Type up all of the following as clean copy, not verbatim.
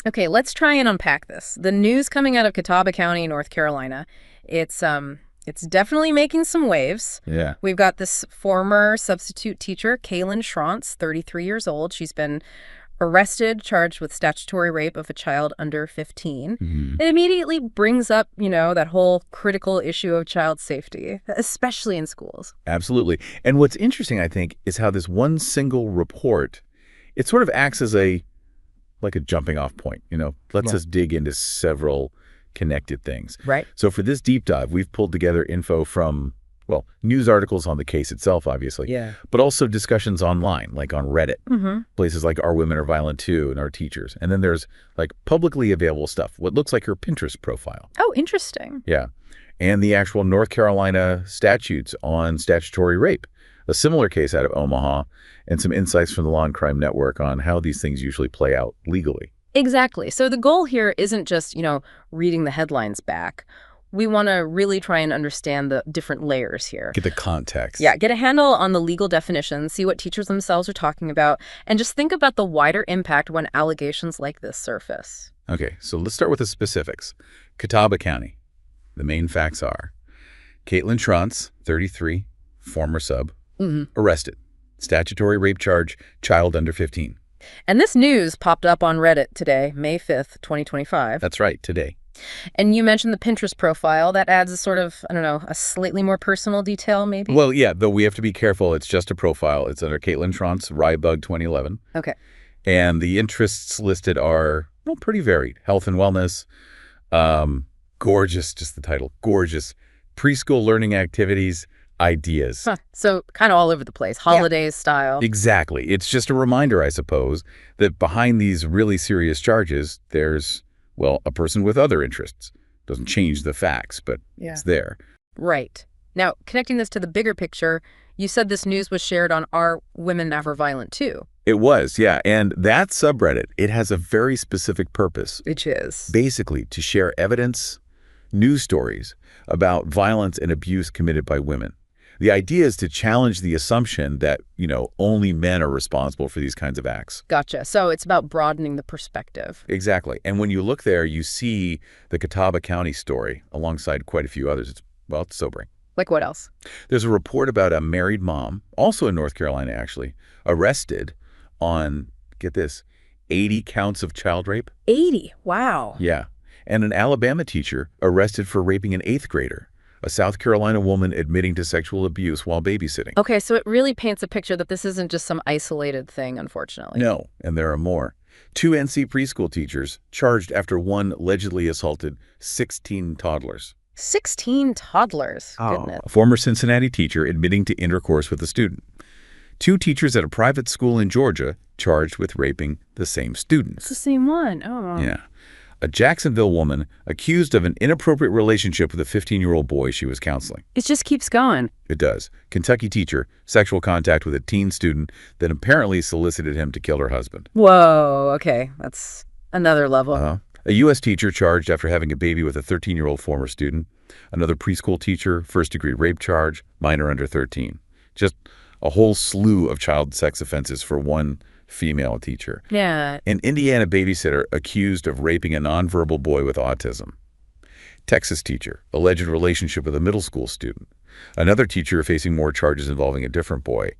Okay, let's try and unpack this. The news coming out of Catawba County, North Carolina, it's definitely making some waves. Yeah. We've got this former substitute teacher, Kaylin Schrantz, 33 years old. She's been arrested, charged with statutory rape of a child under 15. Mhm. It immediately brings up, that whole critical issue of child safety, especially in schools. Absolutely. And what's interesting, I think, is how this one single report, it sort of acts as like a jumping off point, lets Yeah. us dig into several connected things. Right. So for this deep dive, we've pulled together info from, well, news articles on the case itself, obviously, Yeah. but also discussions online, like on Reddit, Mm-hmm. places like Our Women Are Violent Too and Our Teachers. And then there's like publicly available stuff, what looks like her Pinterest profile. Oh, interesting. Yeah. And the actual North Carolina statutes on statutory rape, a similar case out of Omaha, and some insights from the Law and Crime Network on how these things usually play out legally. Exactly. So the goal here isn't just, reading the headlines back. We want to really try and understand the different layers here. Get the context. Yeah, get a handle on the legal definitions, see what teachers themselves are talking about, and just think about the wider impact when allegations like this surface. Okay, so let's start with the specifics. Catawba County. The main facts are Caitlin Schrantz, 33, former sub, arrested. Statutory rape charge, child under 15. And this news popped up on Reddit today, May 5th, 2025. That's right, today. And you mentioned the Pinterest profile. That adds a sort of, a slightly more personal detail, maybe? Well, yeah, though we have to be careful. It's just a profile. It's under Caitlin Schrantz, Rybug 2011. Okay. And the interests listed are, well, pretty varied. Health and wellness, gorgeous, just the title, gorgeous, preschool learning activities, ideas. Huh. So kind of all over the place, holidays style. Exactly. It's just a reminder, I suppose, that behind these really serious charges, there's, well, a person with other interests. Doesn't change the facts, but it's there. Right. Now, connecting this to the bigger picture, you said this news was shared on Our Women Are Violent Too. It was, yeah. And that subreddit, it has a very specific purpose. Which is? Basically, to share evidence, news stories about violence and abuse committed by women. The idea is to challenge the assumption that, only men are responsible for these kinds of acts. Gotcha. So it's about broadening the perspective. Exactly. And when you look there, you see the Catawba County story alongside quite a few others. It's sobering. Like what else? There's a report about a married mom, also in North Carolina actually, arrested on, get this, 80 counts of child rape. 80. Wow. Yeah. And an Alabama teacher arrested for raping an 8th grader. A South Carolina woman admitting to sexual abuse while babysitting. Okay, so it really paints a picture that this isn't just some isolated thing, unfortunately. No, and there are more. 2 NC preschool teachers charged after one allegedly assaulted 16 toddlers. 16 toddlers. Goodness. A former Cincinnati teacher admitting to intercourse with a student. 2 teachers at a private school in Georgia charged with raping the same students. It's the same one. Oh. Yeah. A Jacksonville woman accused of an inappropriate relationship with a 15-year-old boy she was counseling. It just keeps going. It does. Kentucky teacher, sexual contact with a teen student that apparently solicited him to kill her husband. Whoa, okay. That's another level. A U.S. teacher charged after having a baby with a 13-year-old former student. Another preschool teacher, first-degree rape charge, minor under 13. Just a whole slew of child sex offenses for one female teacher. Yeah. An Indiana babysitter accused of raping a nonverbal boy with autism. Texas teacher, alleged relationship with a middle school student. Another teacher facing more charges involving a different boy.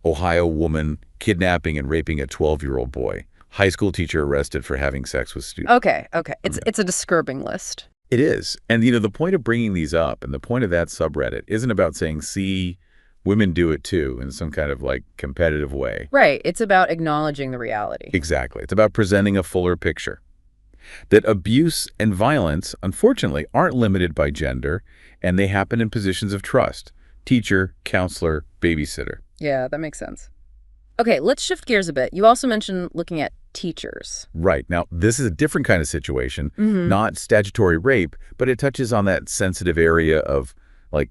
Ohio woman kidnapping and raping a 12-year-old boy. High school teacher arrested for having sex with students. Okay. It's a disturbing list. It is. And, the point of bringing these up and the point of that subreddit isn't about saying, see, women do it too in some kind of competitive way. Right. It's about acknowledging the reality. Exactly. It's about presenting a fuller picture. That abuse and violence, unfortunately, aren't limited by gender, and they happen in positions of trust. Teacher, counselor, babysitter. Yeah, that makes sense. Okay, let's shift gears a bit. You also mentioned looking at teachers. Right. Now, this is a different kind of situation, not statutory rape, but it touches on that sensitive area of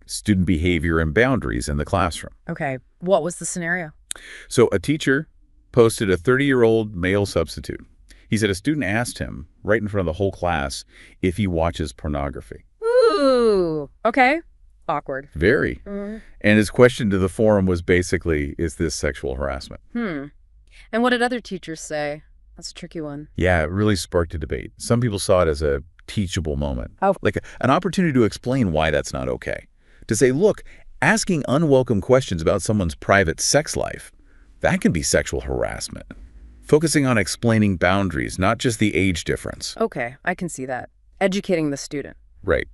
student behavior and boundaries in the classroom. Okay. What was the scenario? So a teacher posted a 30-year-old male substitute. He said a student asked him, right in front of the whole class, if he watches pornography. Ooh. Okay. Awkward. Very. And his question to the forum was basically, is this sexual harassment? And what did other teachers say? That's a tricky one. Yeah, it really sparked a debate. Some people saw it as a teachable moment, Oh, like an opportunity to explain why that's not okay. To say, look, asking unwelcome questions about someone's private sex life, that can be sexual harassment. Focusing on explaining boundaries, not just the age difference. okay, I can see that. Educating the student. Right.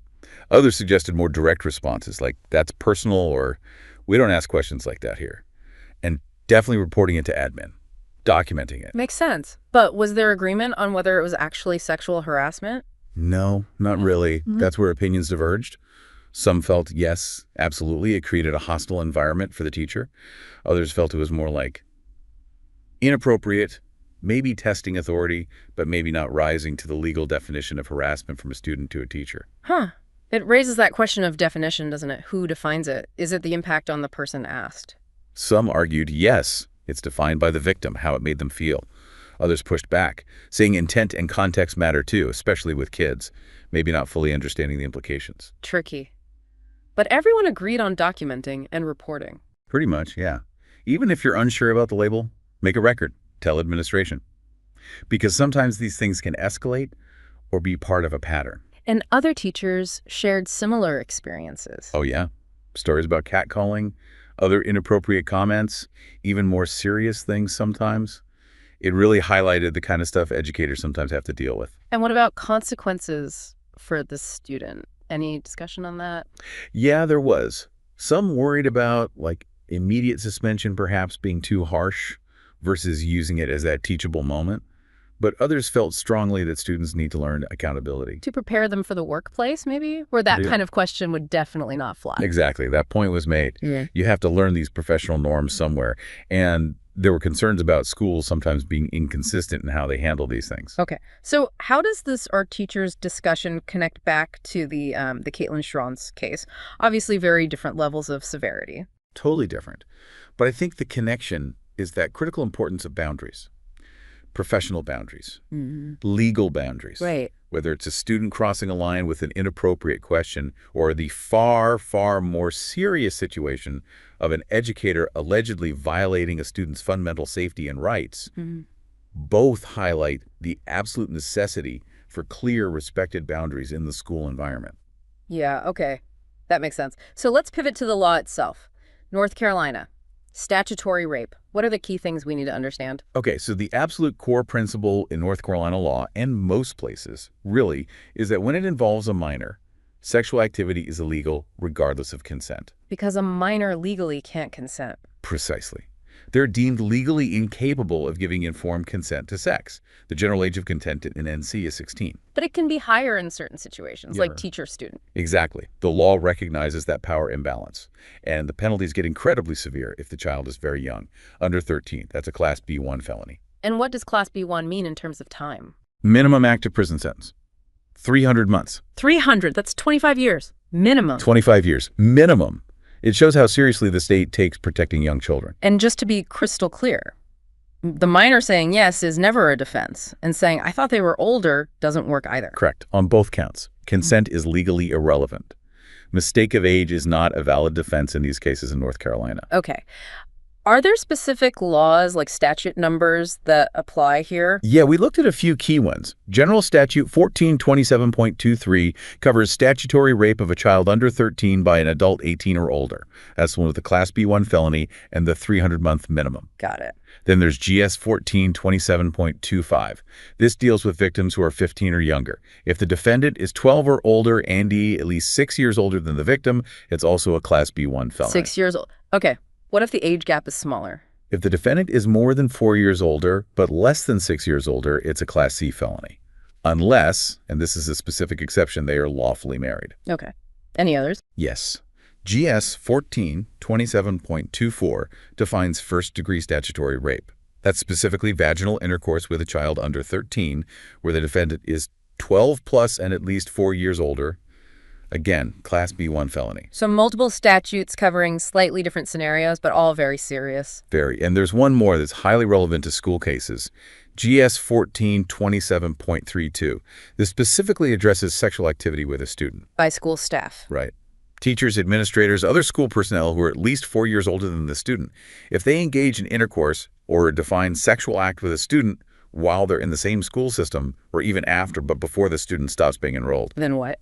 Others suggested more direct responses, like, that's personal, or we don't ask questions like that here. And definitely reporting it to admin, documenting it. Makes sense. But was there agreement on whether it was actually sexual harassment? No, not really. That's where opinions diverged. Some felt, yes, absolutely, it created a hostile environment for the teacher. Others felt it was more like inappropriate, maybe testing authority, but maybe not rising to the legal definition of harassment from a student to a teacher. Huh. It raises that question of definition, doesn't it? Who defines it? Is it the impact on the person asked? Some argued, yes, it's defined by the victim, how it made them feel. Others pushed back, saying intent and context matter too, especially with kids, maybe not fully understanding the implications. Tricky. But everyone agreed on documenting and reporting. Pretty much, yeah. Even if you're unsure about the label, make a record, tell administration. Because sometimes these things can escalate or be part of a pattern. And other teachers shared similar experiences. Oh yeah, stories about catcalling, other inappropriate comments, even more serious things sometimes. It really highlighted the kind of stuff educators sometimes have to deal with. And what about consequences for the student? Any discussion on that? Yeah, there was. Some worried about, like, immediate suspension perhaps being too harsh versus using it as that teachable moment. But others felt strongly that students need to learn accountability. To prepare them for the workplace, maybe? Where that Yeah. kind of question would definitely not fly. Exactly. That point was made. Yeah. You have to learn these professional norms somewhere. And there were concerns about schools sometimes being inconsistent in how they handle these things. Okay. So how does our teacher's discussion connect back to the Caitlin Schronce case? Obviously very different levels of severity. Totally different. But I think the connection is that critical importance of boundaries. Professional boundaries, legal boundaries. Right. Whether it's a student crossing a line with an inappropriate question or the far, far more serious situation of an educator allegedly violating a student's fundamental safety and rights, both highlight the absolute necessity for clear, respected boundaries in the school environment. Yeah, okay. That makes sense. So let's pivot to the law itself. North Carolina, statutory rape. What are the key things we need to understand? Okay, so the absolute core principle in North Carolina law, and most places, really, is that when it involves a minor, sexual activity is illegal regardless of consent. Because a minor legally can't consent. Precisely. They're deemed legally incapable of giving informed consent to sex. The general age of consent in NC is 16. But it can be higher in certain situations, like teacher-student. Exactly. The law recognizes that power imbalance. And the penalties get incredibly severe if the child is very young, under 13. That's a Class B1 felony. And what does Class B1 mean in terms of time? Minimum active prison sentence, 300 months. 300, that's 25 years, minimum. 25 years, minimum. It shows how seriously the state takes protecting young children. And just to be crystal clear, the minor saying yes is never a defense, and saying, I thought they were older, doesn't work either. Correct. On both counts. Consent is legally irrelevant. Mistake of age is not a valid defense in these cases in North Carolina. Okay. Are there specific laws, like statute numbers, that apply here? Yeah, we looked at a few key ones. General Statute 1427.23 covers statutory rape of a child under 13 by an adult 18 or older. That's the one with the Class B1 felony and the 300-month minimum. Got it. Then there's GS 1427.25. This deals with victims who are 15 or younger. If the defendant is 12 or older and at least 6 years older than the victim, it's also a Class B1 felony. 6 years old. Okay. What if the age gap is smaller? If the defendant is more than 4 years older, but less than 6 years older, it's a Class C felony. Unless, and this is a specific exception, they are lawfully married. Okay. Any others? Yes. GS 1427.24 defines first-degree statutory rape. That's specifically vaginal intercourse with a child under 13, where the defendant is 12 plus and at least 4 years older. Again, Class B1 felony. So multiple statutes covering slightly different scenarios, but all very serious. Very. And there's one more that's highly relevant to school cases. GS 1427.32. This specifically addresses sexual activity with a student. By school staff. Right. Teachers, administrators, other school personnel who are at least 4 years older than the student. If they engage in intercourse or define sexual act with a student while they're in the same school system or even after, but before the student stops being enrolled. Then what?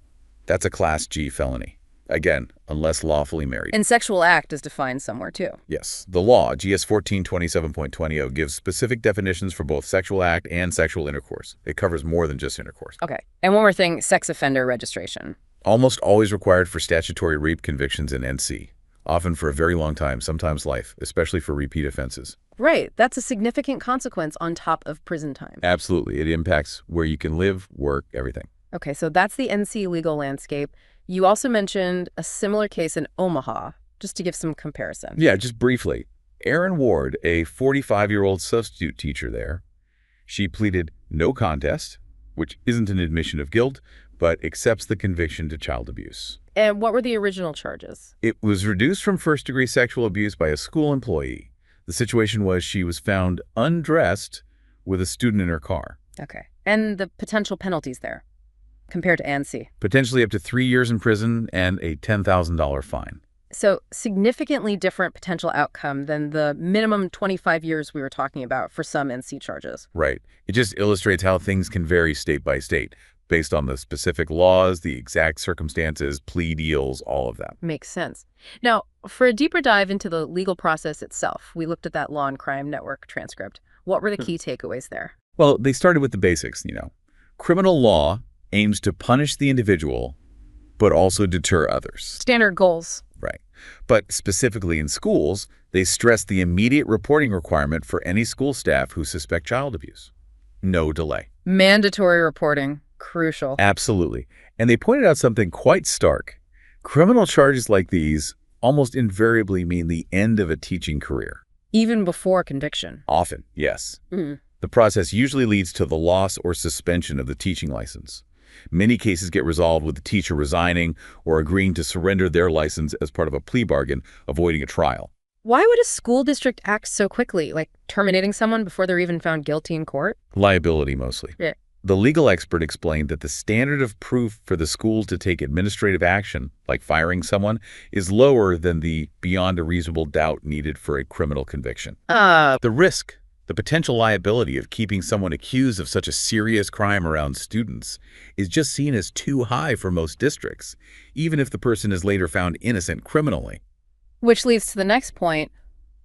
That's a Class G felony. Again, unless lawfully married. And sexual act is defined somewhere, too. Yes. The law, GS 1427.20, gives specific definitions for both sexual act and sexual intercourse. It covers more than just intercourse. Okay. And one more thing, sex offender registration. Almost always required for statutory rape convictions in NC, often for a very long time, sometimes life, especially for repeat offenses. Right. That's a significant consequence on top of prison time. Absolutely. It impacts where you can live, work, everything. Okay, so that's the NC legal landscape. You also mentioned a similar case in Omaha, just to give some comparison. Yeah, just briefly. Erin Ward, a 45-year-old substitute teacher there, she pleaded no contest, which isn't an admission of guilt, but accepts the conviction to child abuse. And what were the original charges? It was reduced from first-degree sexual abuse by a school employee. The situation was she was found undressed with a student in her car. Okay. And the potential penalties there, compared to ANSI? Potentially up to 3 years in prison and a $10,000 fine. So significantly different potential outcome than the minimum 25 years we were talking about for some NC charges. Right. It just illustrates how things can vary state by state, based on the specific laws, the exact circumstances, plea deals, all of that. Makes sense. Now, for a deeper dive into the legal process itself, we looked at that Law and Crime Network transcript. What were the key takeaways there? Well, they started with the basics, Criminal law aims to punish the individual, but also deter others. Standard goals. Right. But specifically in schools, they stress the immediate reporting requirement for any school staff who suspect child abuse. No delay. Mandatory reporting. Crucial. Absolutely. And they pointed out something quite stark. Criminal charges like these almost invariably mean the end of a teaching career. Even before conviction. Often, yes. Mm. The process usually leads to the loss or suspension of the teaching license. Many cases get resolved with the teacher resigning or agreeing to surrender their license as part of a plea bargain, avoiding a trial. Why would a school district act so quickly, like terminating someone before they're even found guilty in court? Liability, mostly. Yeah. The legal expert explained that the standard of proof for the school to take administrative action, like firing someone, is lower than the beyond a reasonable doubt needed for a criminal conviction. The risk, the potential liability of keeping someone accused of such a serious crime around students is just seen as too high for most districts, even if the person is later found innocent criminally. Which leads to the next point.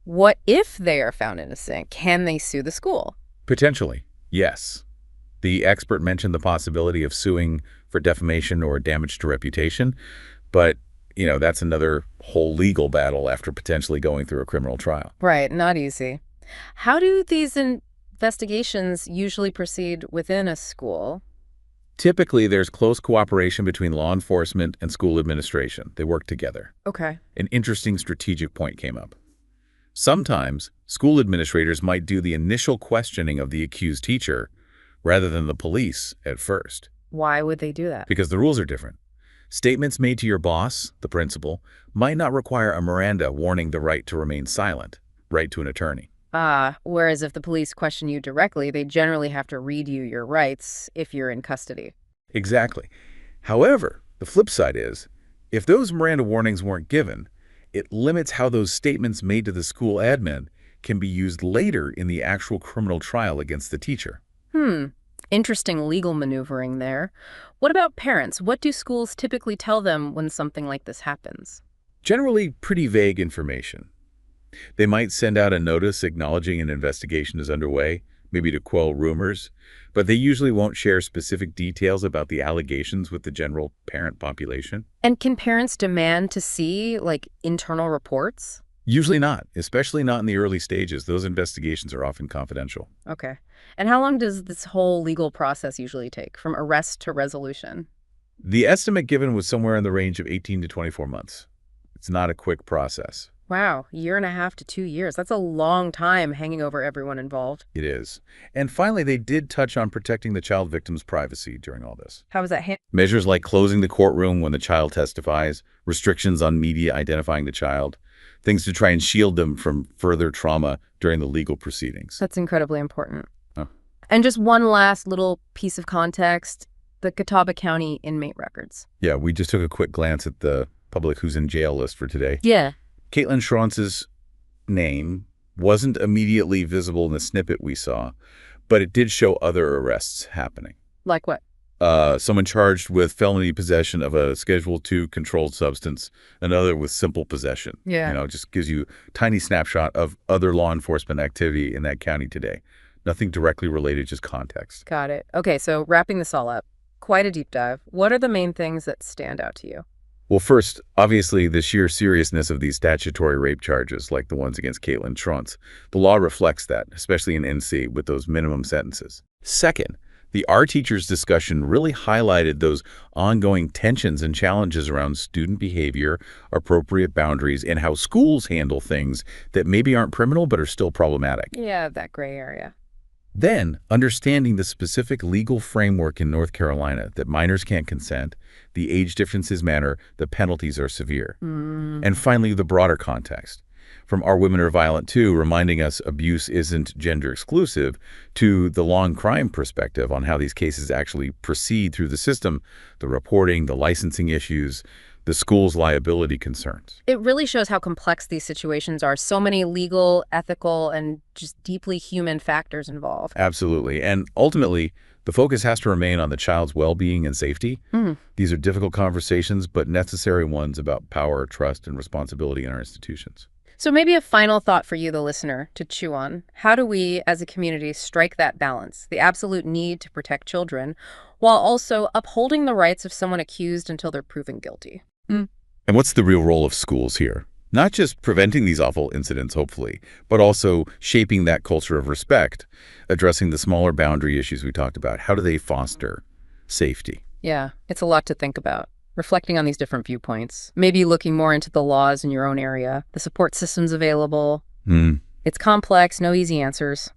What if they are found innocent? Can they sue the school? Potentially, yes. The expert mentioned the possibility of suing for defamation or damage to reputation, but, that's another whole legal battle after potentially going through a criminal trial. Right, not easy. How do these investigations usually proceed within a school? Typically, there's close cooperation between law enforcement and school administration. They work together. Okay. An interesting strategic point came up. Sometimes, school administrators might do the initial questioning of the accused teacher rather than the police at first. Why would they do that? Because the rules are different. Statements made to your boss, the principal, might not require a Miranda warning the right to remain silent, right to an attorney. Whereas if the police question you directly, they generally have to read you your rights if you're in custody. Exactly. However, the flip side is, if those Miranda warnings weren't given, it limits how those statements made to the school admin can be used later in the actual criminal trial against the teacher. Interesting legal maneuvering there. What about parents? What do schools typically tell them when something like this happens? Generally, pretty vague information. They might send out a notice acknowledging an investigation is underway, maybe to quell rumors, but they usually won't share specific details about the allegations with the general parent population. And can parents demand to see, internal reports? Usually not, especially not in the early stages. Those investigations are often confidential. Okay. And how long does this whole legal process usually take, from arrest to resolution? The estimate given was somewhere in the range of 18 to 24 months. It's not a quick process. Wow, 1.5 to 2 years. That's a long time hanging over everyone involved. It is. And finally, they did touch on protecting the child victim's privacy during all this. How was that handled? Measures like closing the courtroom when the child testifies, restrictions on media identifying the child, things to try and shield them from further trauma during the legal proceedings. That's incredibly important. Oh. And just one last little piece of context, the Catawba County inmate records. Yeah, we just took a quick glance at the public who's in jail list for today. Yeah. Caitlin Schrantz's name wasn't immediately visible in the snippet we saw, but it did show other arrests happening. Like what? Someone charged with felony possession of a Schedule II controlled substance, another with simple possession. Yeah. It just gives you a tiny snapshot of other law enforcement activity in that county today. Nothing directly related, just context. Got it. Okay, so wrapping this all up, quite a deep dive. What are the main things that stand out to you? Well, first, obviously, the sheer seriousness of these statutory rape charges, like the ones against Caitlin Schrontz. The law reflects that, especially in NC, with those minimum sentences. Second, the Our Teachers discussion really highlighted those ongoing tensions and challenges around student behavior, appropriate boundaries, and how schools handle things that maybe aren't criminal but are still problematic. Yeah, that gray area. Then, understanding the specific legal framework in North Carolina that minors can't consent, the age differences matter, the penalties are severe. And finally, the broader context. From Our Women Are Violent Too, reminding us abuse isn't gender exclusive, to the long crime perspective on how these cases actually proceed through the system, the reporting, the licensing issues, the school's liability concerns. It really shows how complex these situations are. So many legal, ethical, and just deeply human factors involved. Absolutely. And ultimately, the focus has to remain on the child's well-being and safety. These are difficult conversations, but necessary ones about power, trust, and responsibility in our institutions. So maybe a final thought for you, the listener, to chew on. How do we, as a community, strike that balance, the absolute need to protect children, while also upholding the rights of someone accused until they're proven guilty? And what's the real role of schools here? Not just preventing these awful incidents, hopefully, but also shaping that culture of respect, addressing the smaller boundary issues we talked about. How do they foster safety? Yeah, it's a lot to think about. Reflecting on these different viewpoints, maybe looking more into the laws in your own area, the support systems available. It's complex, no easy answers.